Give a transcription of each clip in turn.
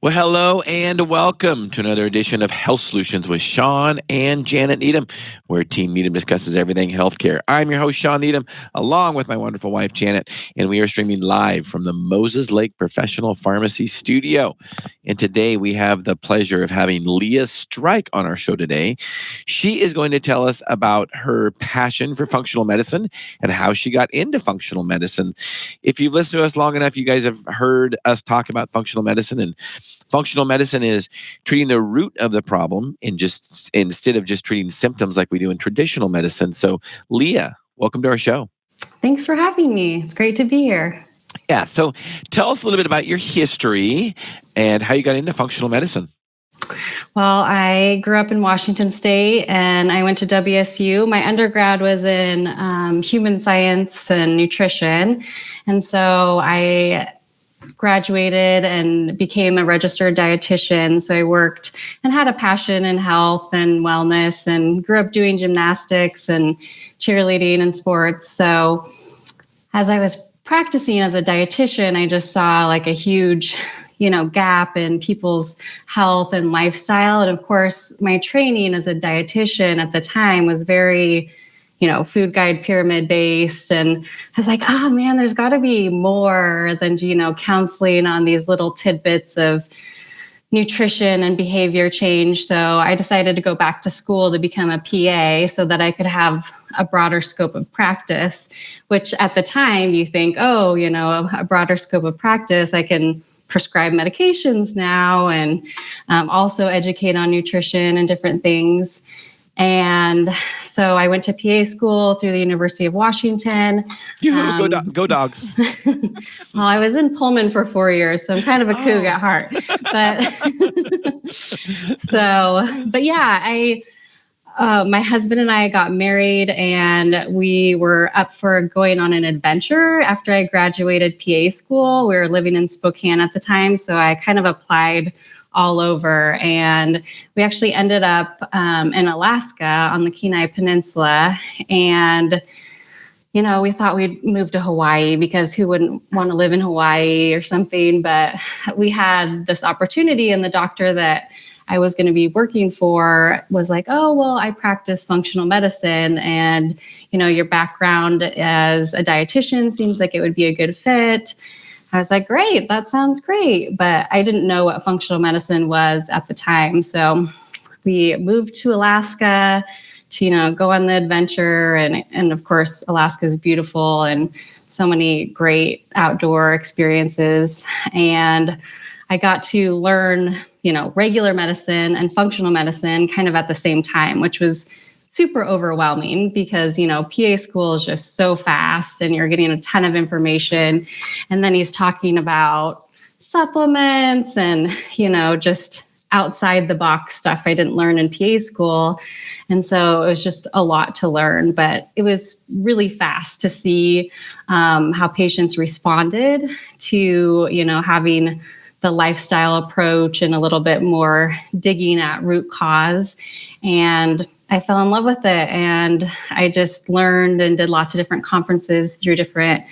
Well, hello and welcome to another edition of Health Solutions with Shawn and Janet Needham, where Team Needham discusses everything healthcare. I'm your host, Shawn Needham, along with my wonderful wife, Janet, and we are streaming live from the Moses Lake Professional Pharmacy Studio. And today we have the pleasure of having Leah Streich on our show today. She is going to tell us about her passion for functional medicine and how she got into functional medicine. If you've listened to us long enough, you guys have heard us talk about functional medicine, and functional medicine is treating the root of the problem and just instead of just treating symptoms like we do in traditional medicine. So, Leah, welcome to our show. Thanks for having me. It's great to be here. Yeah. So, tell us a little bit about your history and how you got into functional medicine. Well, I grew up in Washington State and I went to WSU. My undergrad was in human science and nutrition. And so I graduated and became a registered dietitian. So I worked and had a passion in health and wellness and grew up doing gymnastics and cheerleading and sports. So as I was practicing as a dietitian, I just saw like a huge, gap in people's health and lifestyle. And of course, my training as a dietitian at the time was very food guide pyramid based. And I was like, oh man, there's got to be more than, counseling on these little tidbits of nutrition and behavior change. So I decided to go back to school to become a PA so that I could have a broader scope of practice, which at the time you think, a broader scope of practice, I can prescribe medications now and also educate on nutrition and different things. And so I went to PA school through the University of Washington. Go Dogs. Well, I was in Pullman for 4 years, so I'm kind of a Coug at heart. My husband and I got married and we were up for going on an adventure after I graduated PA school. We were living in Spokane at the time, so I kind of applied all over. And we actually ended up in Alaska on the Kenai Peninsula. And, we thought we'd move to Hawaii because who wouldn't want to live in Hawaii or something? But we had this opportunity, and the doctor that I was going to be working for was like, oh, well, I practice functional medicine and, your background as a dietitian seems like it would be a good fit. I was like, great, that sounds great. But I didn't know what functional medicine was at the time. So we moved to Alaska to, go on the adventure. And of course, Alaska is beautiful and so many great outdoor experiences. And I got to learn, regular medicine and functional medicine kind of at the same time, which was super overwhelming because, PA school is just so fast and you're getting a ton of information. And then he's talking about supplements and, just outside the box stuff I didn't learn in PA school. And so it was just a lot to learn, but it was really fast to see how patients responded to, having the lifestyle approach and a little bit more digging at root cause. And I fell in love with it. And I just learned and did lots of different conferences through different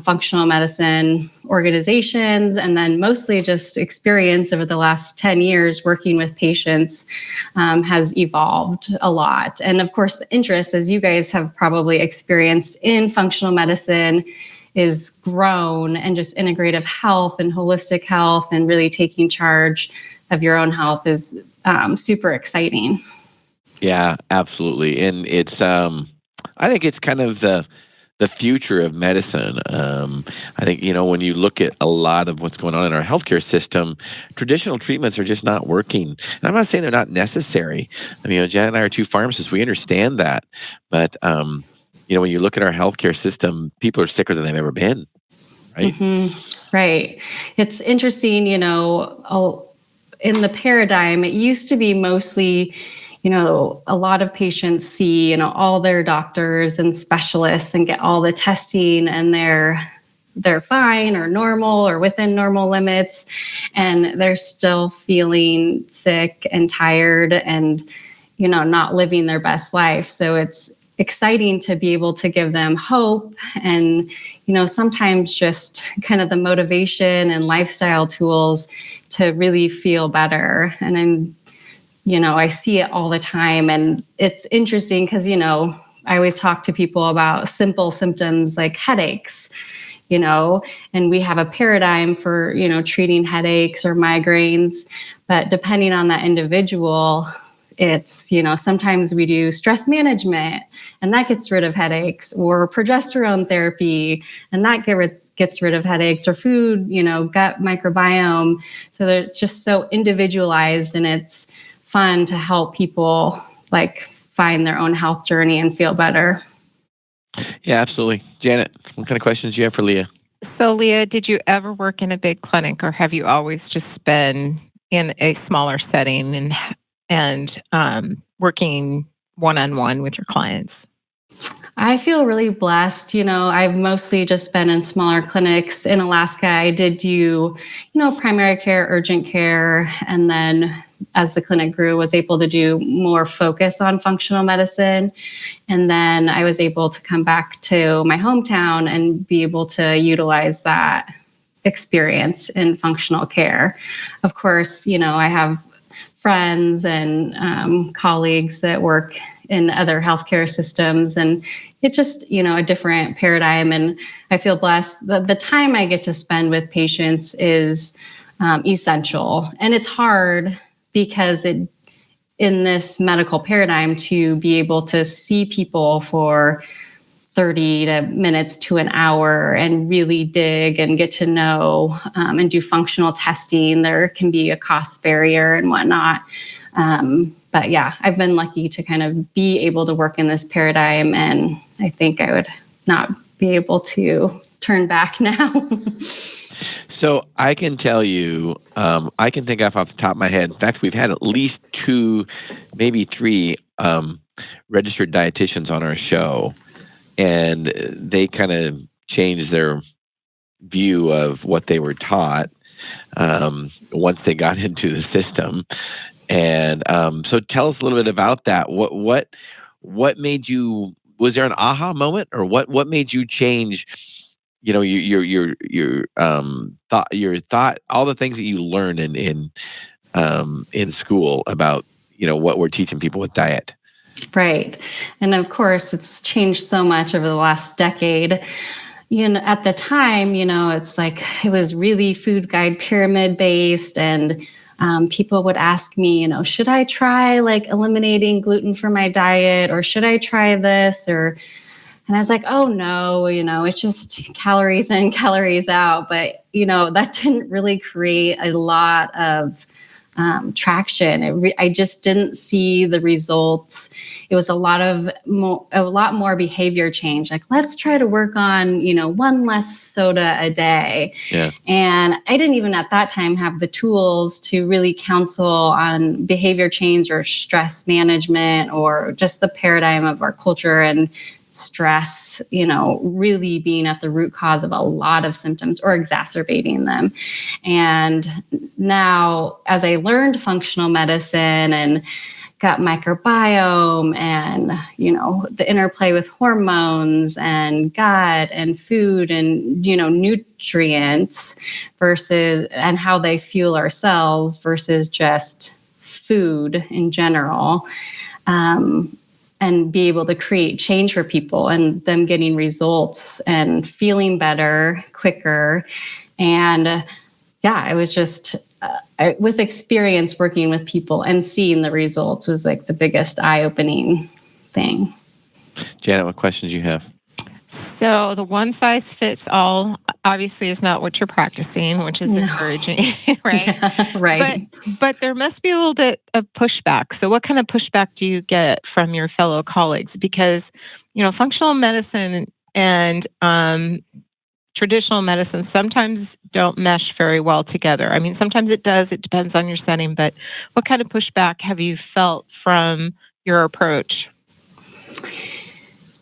functional medicine organizations. And then mostly just experience over the last 10 years working with patients has evolved a lot. And of course, the interest, as you guys have probably experienced in functional medicine, is grown, and just integrative health and holistic health and really taking charge of your own health is super exciting. Yeah, absolutely. And it's, I think it's kind of the future of medicine. I think, when you look at a lot of what's going on in our healthcare system, traditional treatments are just not working. And I'm not saying they're not necessary. I mean, Janet and I are two pharmacists. We understand that. But, when you look at our healthcare system, people are sicker than they've ever been. Right? Mm-hmm. Right. It's interesting, in the paradigm, it used to be mostly, a lot of patients see, all their doctors and specialists and get all the testing and they're fine or normal or within normal limits. And they're still feeling sick and tired and, not living their best life. So it's exciting to be able to give them hope and, sometimes just kind of the motivation and lifestyle tools to really feel better. And I see it all the time. And it's interesting because, I always talk to people about simple symptoms like headaches, and we have a paradigm for, treating headaches or migraines, but depending on that individual, it's, sometimes we do stress management and that gets rid of headaches, or progesterone therapy and that gets rid of headaches, or food, gut microbiome. So that it's just so individualized, and it's fun to help people find their own health journey and feel better. Yeah, absolutely. Janet, what kind of questions do you have for Leah? So, Leah, did you ever work in a big clinic, or have you always just been in a smaller setting and working one-on-one with your clients? I feel really blessed. I've mostly just been in smaller clinics. In Alaska, I did do, primary care, urgent care, and then as the clinic grew, was able to do more focus on functional medicine. And then I was able to come back to my hometown and be able to utilize that experience in functional care. Of course, I have friends and colleagues that work in other healthcare systems, and it's just, a different paradigm. And I feel blessed that the time I get to spend with patients is essential. And it's hard because in this medical paradigm, to be able to see people for 30 minutes to an hour and really dig and get to know and do functional testing, there can be a cost barrier and whatnot. But yeah, I've been lucky to kind of be able to work in this paradigm, and I think I would not be able to turn back now. So I can tell you, I can think off the top of my head. In fact, we've had at least 2, maybe 3 registered dietitians on our show, and they kind of changed their view of what they were taught once they got into the system. And so tell us a little bit about that. What made you? Was there an aha moment, or what made you change? Your thought, all the things that you learned in school about what we're teaching people with diet. Right. And of course, it's changed so much over the last decade. At the time, it's like it was really food guide pyramid based, and people would ask me, should I try eliminating gluten from my diet, or should I try this? And I was like, oh no, it's just calories in, calories out. But, that didn't really create a lot of traction. I just didn't see the results. It was a lot more behavior change. Let's try to work on, one less soda a day. Yeah. And I didn't even at that time have the tools to really counsel on behavior change or stress management, or just the paradigm of our culture and stress, really being at the root cause of a lot of symptoms or exacerbating them. And now, as I learned functional medicine and gut microbiome and, the interplay with hormones and gut and food and, nutrients and how they fuel our cells versus just food in general, and be able to create change for people and them getting results and feeling better quicker. And I was just, with experience working with people and seeing the results was the biggest eye-opening thing. Janet, what questions do you have? So the one size fits all obviously is not what you're practicing, which is encouraging, right? Yeah, right. But there must be a little bit of pushback. So what kind of pushback do you get from your fellow colleagues? Because, functional medicine and traditional medicine sometimes don't mesh very well together. I mean, sometimes it does. It depends on your setting. But what kind of pushback have you felt from your approach?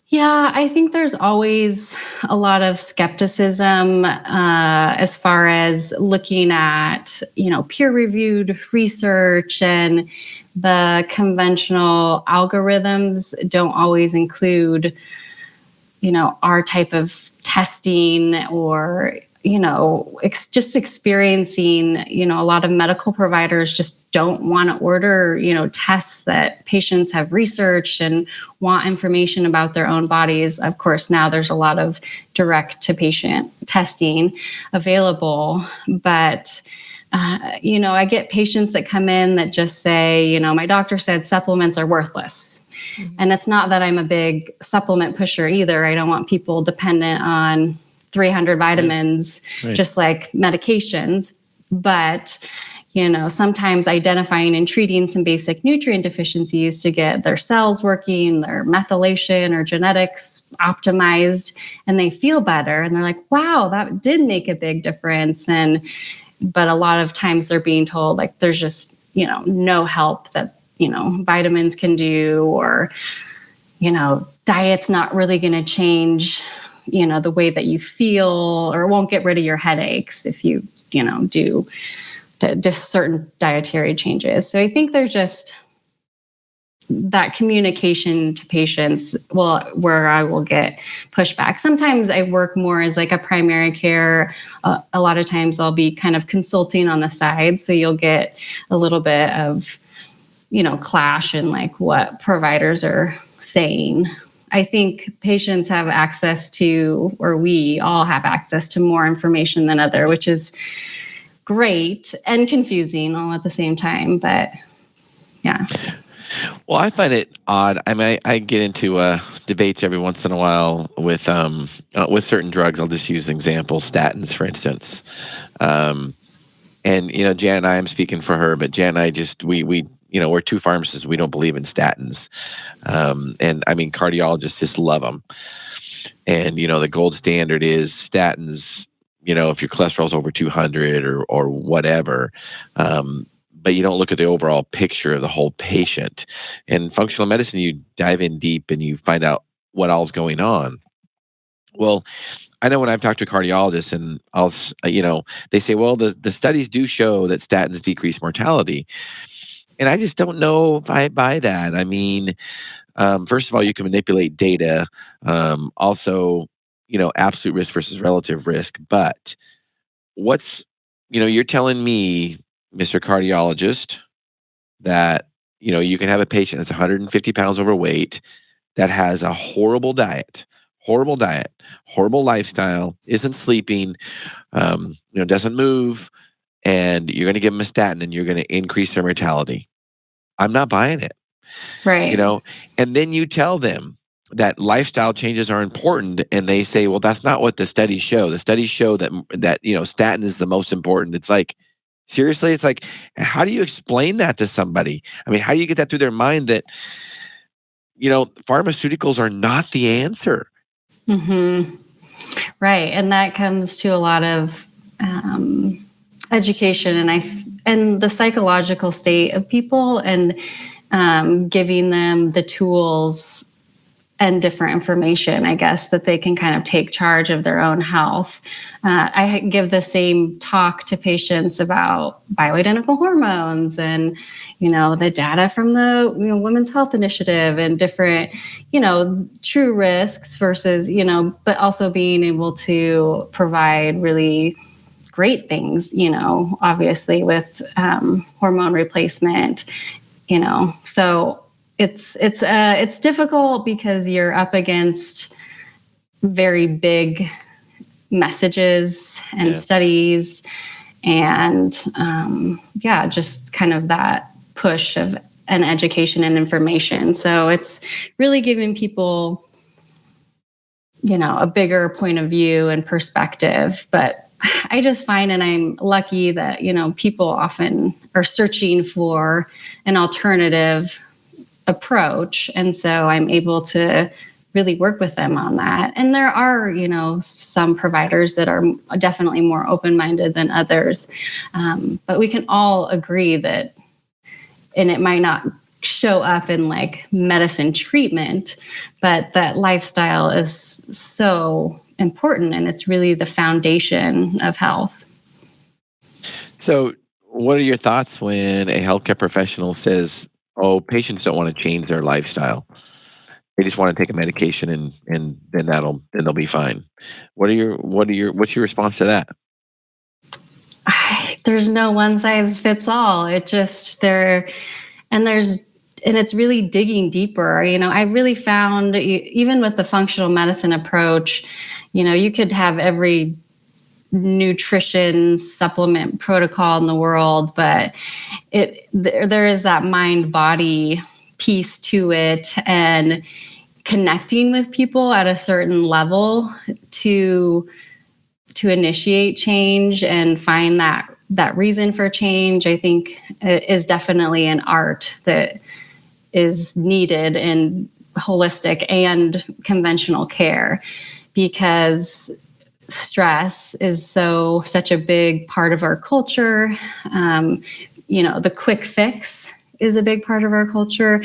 Yeah, I think there's always a lot of skepticism as far as looking at, peer-reviewed research and the conventional algorithms don't always include, our type of testing or, just experiencing, a lot of medical providers just don't want to order, tests that patients have researched and want information about their own bodies. Of course, now there's a lot of direct to patient testing available, but I get patients that come in that just say, my doctor said supplements are worthless. Mm-hmm. And it's not that I'm a big supplement pusher either. I don't want people dependent on 300 vitamins, right. Just like medications. But, sometimes identifying and treating some basic nutrient deficiencies to get their cells working, their methylation or genetics optimized, and they feel better. And they're like, wow, that did make a big difference. But a lot of times they're being told like there's just, no help that, vitamins can do, or, diet's not really going to change, the way that you feel, or won't get rid of your headaches if you, do just certain dietary changes. So I think there's just that communication to patients, where I will get pushback. Sometimes I work more as like a primary care. A lot of times I'll be kind of consulting on the side. So you'll get a little bit of, clash in like what providers are saying. I think patients have access to, or we all have access to more information than other, which is great and confusing all at the same time. But yeah. Well, I find it odd. I mean, I get into debates every once in a while with certain drugs. I'll just use an example, statins, for instance. And Jan and I, I'm speaking for her, but Jan and I just we we're two pharmacists. We don't believe in statins, and I mean cardiologists just love them. And the gold standard is statins. If your cholesterol's over 200 or whatever. But you don't look at the overall picture of the whole patient. In functional medicine, you dive in deep and you find out what all's going on. Well, I know when I've talked to cardiologists and they say, well, the studies do show that statins decrease mortality. And I just don't know if I buy that. I mean, first of all, you can manipulate data. Also, absolute risk versus relative risk. But you're telling me, Mr. Cardiologist, that, you can have a patient that's 150 pounds overweight that has a horrible diet, horrible lifestyle, isn't sleeping, doesn't move, and you're going to give them a statin and you're going to increase their mortality. I'm not buying it. Right. And then you tell them that lifestyle changes are important, and they say, well, that's not what the studies show. The studies show that statin is the most important. It's like, seriously, it's like, how do you explain that to somebody? I mean, how do you get that through their mind that, pharmaceuticals are not the answer? Mm-hmm. Right. And that comes to a lot of education and the psychological state of people, and giving them the tools and different information, I guess, that they can kind of take charge of their own health. I give the same talk to patients about bioidentical hormones and, the data from the Women's Health Initiative and different, true risks versus, but also being able to provide really great things, obviously with hormone replacement, so it's difficult because you're up against very big messages and studies, and just kind of that push of an education and information. So it's really giving people, a bigger point of view and perspective. But I just find, and I'm lucky that, people often are searching for an alternative approach. And so I'm able to really work with them on that. And there are, some providers that are definitely more open-minded than others. But we can all agree that, and it might not show up in like medicine treatment, but that lifestyle is so important, and it's really the foundation of health. So what are your thoughts when a healthcare professional says, Oh, patients don't want to change their lifestyle. They just want to take a medication and then they'll be fine. What's your response to that? There's no one size fits all. It just and it's really digging deeper. I really found even with the functional medicine approach, you could have every nutrition supplement protocol in the world, but there is that mind body piece to it, and connecting with people at a certain level to initiate change and find that reason for change, I think is definitely an art that is needed in holistic and conventional care, because stress is such a big part of our culture. The quick fix is a big part of our culture.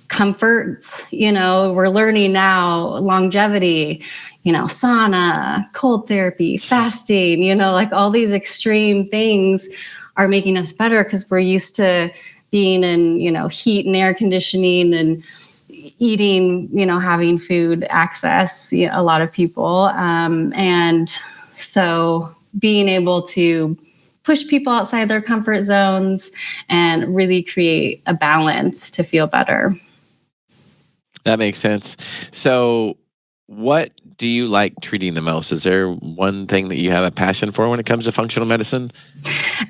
Comforts, we're learning now, longevity, sauna, cold therapy, fasting, like all these extreme things are making us better because we're used to being in, heat and air conditioning and eating, having food access, a lot of people. And so being able to push people outside their comfort zones and really create a balance to feel better. That makes sense. So, what do you like treating the most? Is there one thing that you have a passion for when it comes to functional medicine?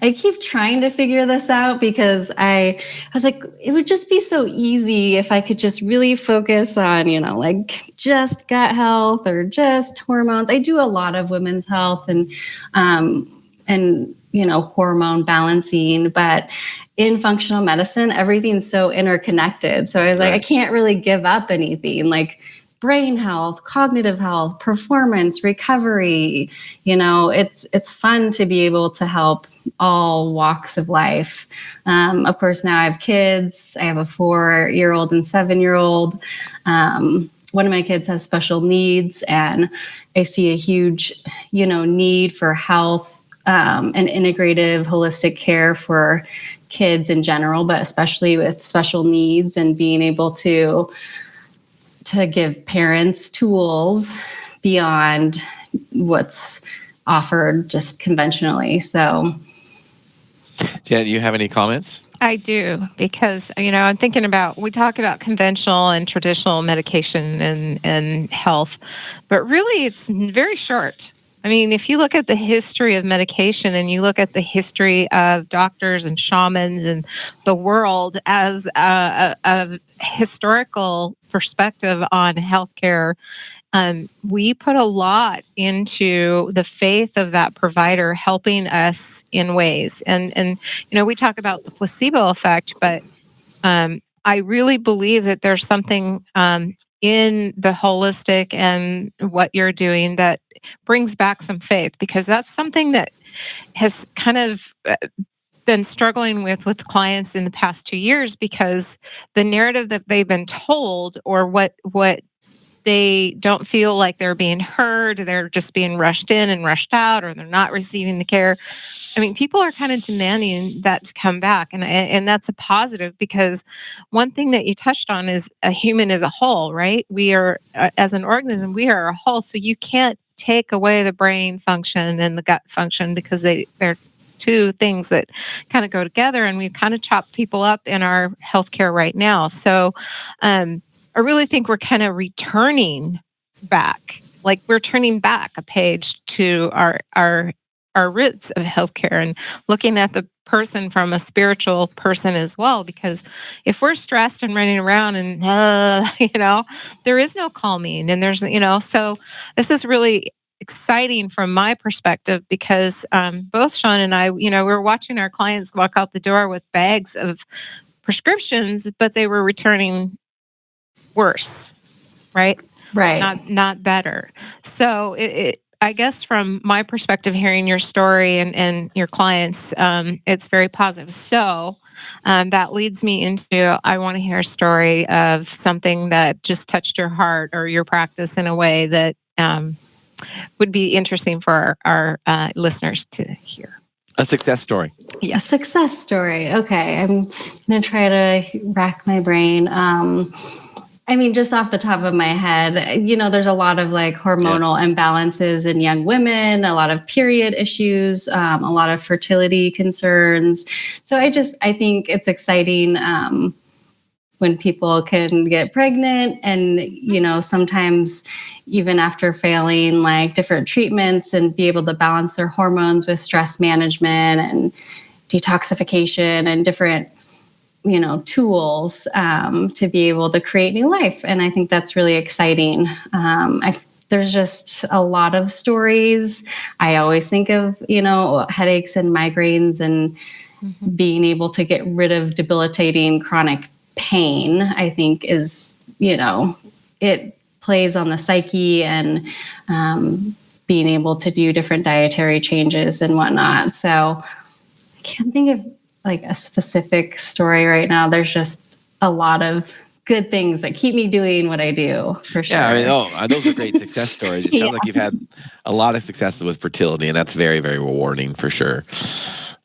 I keep trying to figure this out because I was like, it would just be so easy if I could just really focus on, like just gut health or just hormones. I do a lot of women's health and hormone balancing, but in functional medicine, everything's so interconnected. So I was like, I can't really give up anything, like brain health, cognitive health, performance, recovery. It's fun to be able to help all walks of life. Of course, now I have kids. I have a 4-year-old and 7-year-old. One of my kids has special needs, and I see a huge, need for health and integrative holistic care for kids in general, but especially with special needs, and being able to give parents tools beyond what's offered just conventionally. So, Janet, do you have any comments? I do, because, I'm thinking about, we talk about conventional and traditional medication and health, but really it's very short. I mean, if you look at the history of medication and you look at the history of doctors and shamans and the world as a historical perspective on healthcare, we put a lot into the faith of that provider helping us in ways. And we talk about the placebo effect, but I really believe that there's something in the holistic and what you're doing that brings back some faith, because that's something that has kind of been struggling with clients in the past 2 years, because the narrative that they've been told, or what they don't feel like they're being heard, they're just being rushed in and rushed out, or they're not receiving the care. I mean, people are kind of demanding that to come back, and that's a positive, because one thing that you touched on is a human as a whole, right? We are, as an organism, we are a whole. So you can't take away the brain function and the gut function, because they're two things that kind of go together, and we've kind of chopped people up in our healthcare right now. So I really think we're kind of returning back, like we're turning back a page to our roots of healthcare, and looking at the person from a spiritual person as well. Because if we're stressed and running around and, there is no calming, and there's, so this is really exciting from my perspective, because both Shawn and I, we're watching our clients walk out the door with bags of prescriptions, but they were returning worse, right? right. Not better. So I guess from my perspective, hearing your story and your clients, it's very positive. So that leads me into, I want to hear a story of something that just touched your heart or your practice in a way that would be interesting for our listeners to hear. A success story. A success story. Okay, I'm going to try to rack my brain. Just off the top of my head, there's a lot of like hormonal imbalances in young women, a lot of period issues, a lot of fertility concerns. So I think it's exciting when people can get pregnant and, sometimes even after failing like different treatments and be able to balance their hormones with stress management and detoxification and different tools to be able to create new life. And I think that's really exciting. There's just a lot of stories. I always think of, headaches and migraines and being able to get rid of debilitating chronic pain, I think is, it plays on the psyche and being able to do different dietary changes and whatnot. So I can't think of like a specific story right now. There's just a lot of good things that keep me doing what I do, for sure. Yeah, those are great success stories. It sounds like you've had a lot of successes with fertility, and that's very, very rewarding for sure.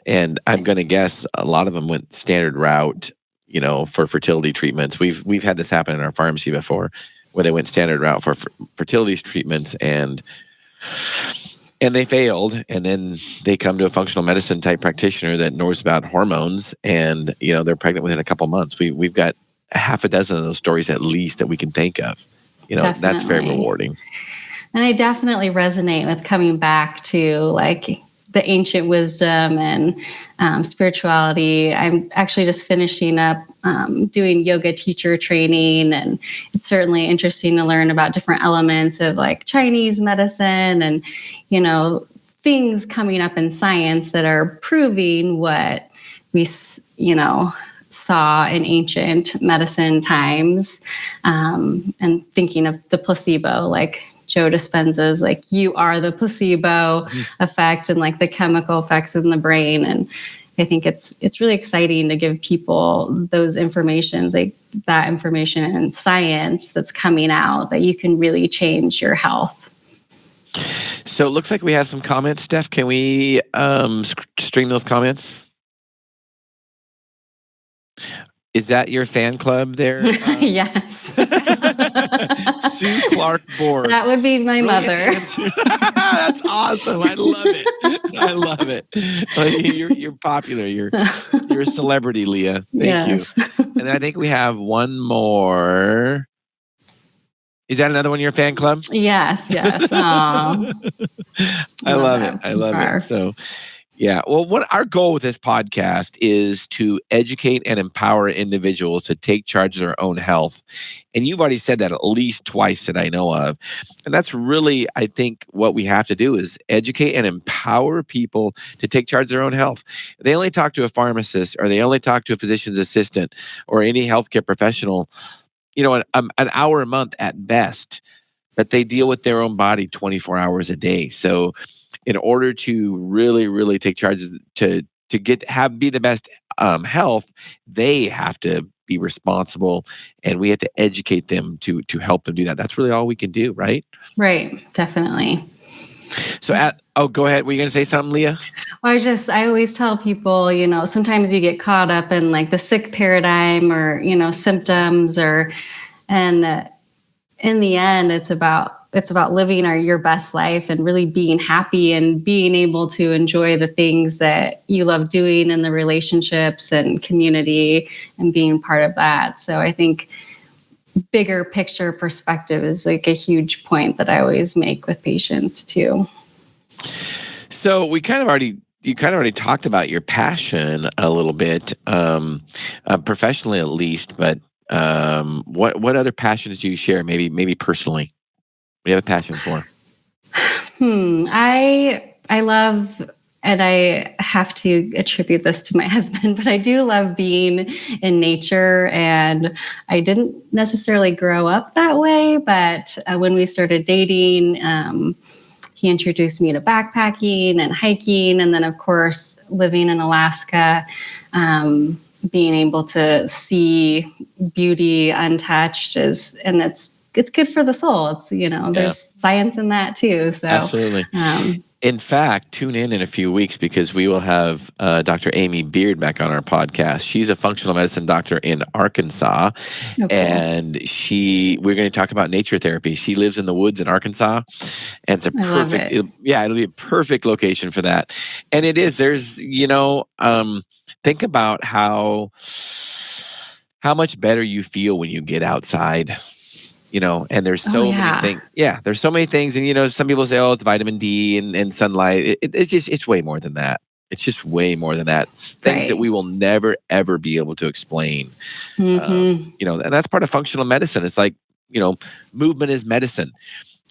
And I'm going to guess a lot of them went standard route, for fertility treatments. We've had this happen in our pharmacy before, where they went standard route for fertility treatments and they failed, and then they come to a functional medicine type practitioner that knows about hormones, and they're pregnant within a couple months. We've got a half a dozen of those stories at least that we can think of. Definitely. That's very rewarding. And I definitely resonate with coming back to like the ancient wisdom and spirituality. I'm actually just finishing up doing yoga teacher training, and it's certainly interesting to learn about different elements of like Chinese medicine and, things coming up in science that are proving what we, saw in ancient medicine times, and thinking of the placebo, like Joe Dispenza's like, you are the placebo effect and like the chemical effects in the brain. And I think it's really exciting to give people those informations, like that information and science that's coming out that you can really change your health. So it looks like we have some comments. Steph, can we stream those comments? Is that your fan club there? Yes. Sue Clark Borg. That would be my mother. That's awesome. I love it. You're popular. You're a celebrity, Leah. Thank you. And I think we have one more. Is that another one in your fan club? Yes. I love it. So, yeah. Well, what our goal with this podcast is to educate and empower individuals to take charge of their own health. And you've already said that at least twice that I know of. And that's really, I think, what we have to do is educate and empower people to take charge of their own health. They only talk to a pharmacist, or they only talk to a physician's assistant, or any healthcare professional, an hour a month at best, but they deal with their own body 24 hours a day. So in order to really, really take charge to be the best health, they have to be responsible, and we have to educate them to help them do that. That's really all we can do, right? Right. Definitely. So go ahead. Were you going to say something, Leah? Well, I always tell people, sometimes you get caught up in like the sick paradigm or, symptoms and in the end, it's about living your best life and really being happy and being able to enjoy the things that you love doing in the relationships and community and being part of that. So I think bigger picture perspective is like a huge point that I always make with patients too. So you kind of already talked about your passion a little bit, professionally at least, but what other passions do you share? Maybe personally, what do you have a passion for? I love, and I have to attribute this to my husband, but I do love being in nature. And I didn't necessarily grow up that way, but when we started dating, he introduced me to backpacking and hiking. And then, of course, living in Alaska, being able to see beauty untouched and it's it's good for the soul. It's, there's science in that too. So absolutely. In fact, tune in a few weeks because we will have Dr. Amy Beard back on our podcast. She's a functional medicine doctor in Arkansas, and we're going to talk about nature therapy. She lives in the woods in Arkansas, and it's a perfect, it'll be a perfect location for that. And it is. There's, think about how much better you feel when you get outside. And there's so many things. Yeah, there's so many things. And, some people say, oh, it's vitamin D and sunlight. It's way more than that. It's just way more than that. It's things that we will never, ever be able to explain. And that's part of functional medicine. It's like, movement is medicine.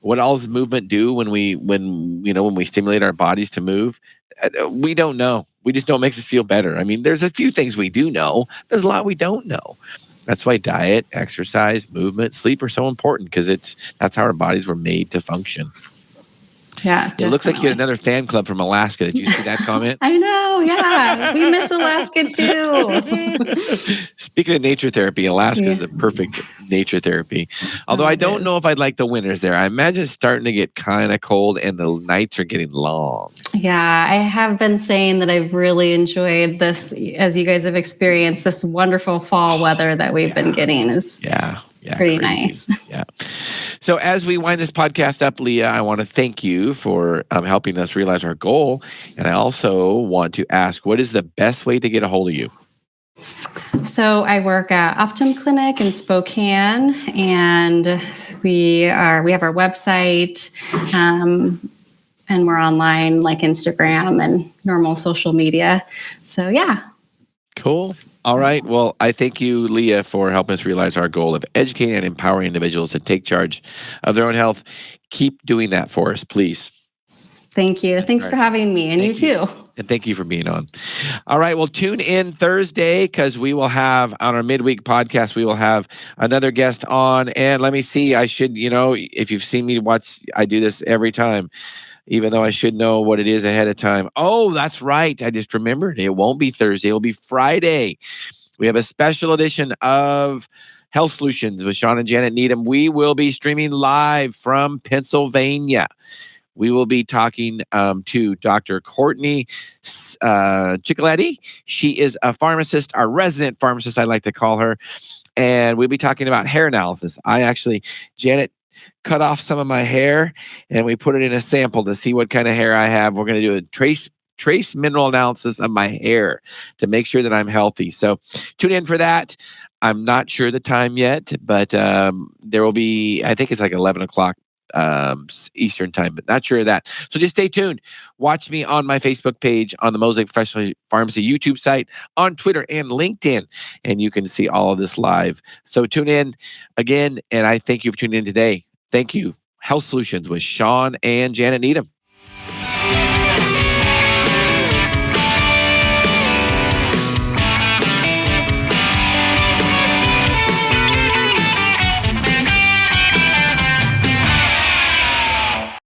What all does movement do when we stimulate our bodies to move? We don't know. We just know it makes us feel better. I mean, there's a few things we do know. There's a lot we don't know. That's why diet, exercise, movement, sleep are so important because that's how our bodies were made to function. Yeah, definitely. It looks like you had another fan club from Alaska. Did you see that comment? I know, yeah. We miss Alaska too. Speaking of nature therapy, Alaska is the perfect nature therapy. Although I don't know if I'd like the winters there. I imagine it's starting to get kind of cold and the nights are getting long. Yeah, I have been saying that I've really enjoyed this, as you guys have experienced, this wonderful fall weather that we've been getting is pretty nice. Yeah. So as we wind this podcast up, Leah, I want to thank you for helping us realize our goal. And I also want to ask, what is the best way to get a hold of you? So I work at Optum Clinic in Spokane, and we have our website, and we're online like Instagram and normal social media. So yeah. Cool. All right. Well, I thank you, Leah, for helping us realize our goal of educating and empowering individuals to take charge of their own health. Keep doing that for us, please. Thank you. Thanks for having me, and you too. And thank you for being on. All right. Well, tune in Thursday because we will have on our midweek podcast, we will have another guest on. And let me see, I should, if you've seen me watch, I do this every time, even though I should know what it is ahead of time. Oh, that's right. I just remembered. It won't be Thursday. It'll be Friday. We have a special edition of Health Solutions with Shawn and Janet Needham. We will be streaming live from Pennsylvania. We will be talking to Dr. Courtney Ciccoletti. She is a pharmacist, our resident pharmacist, I like to call her. And we'll be talking about hair analysis. Janet cut off some of my hair and we put it in a sample to see what kind of hair I have. We're going to do a trace mineral analysis of my hair to make sure that I'm healthy. So tune in for that. I'm not sure the time yet, but there will be, I think it's like 11 o'clock Eastern time, but not sure of that. So just stay tuned. Watch me on my Facebook page, on the Mosaic Professional Pharmacy YouTube site, on Twitter and LinkedIn, and you can see all of this live. So tune in again, and I thank you for tuning in today. Thank you. Health Solutions with Shawn and Janet Needham.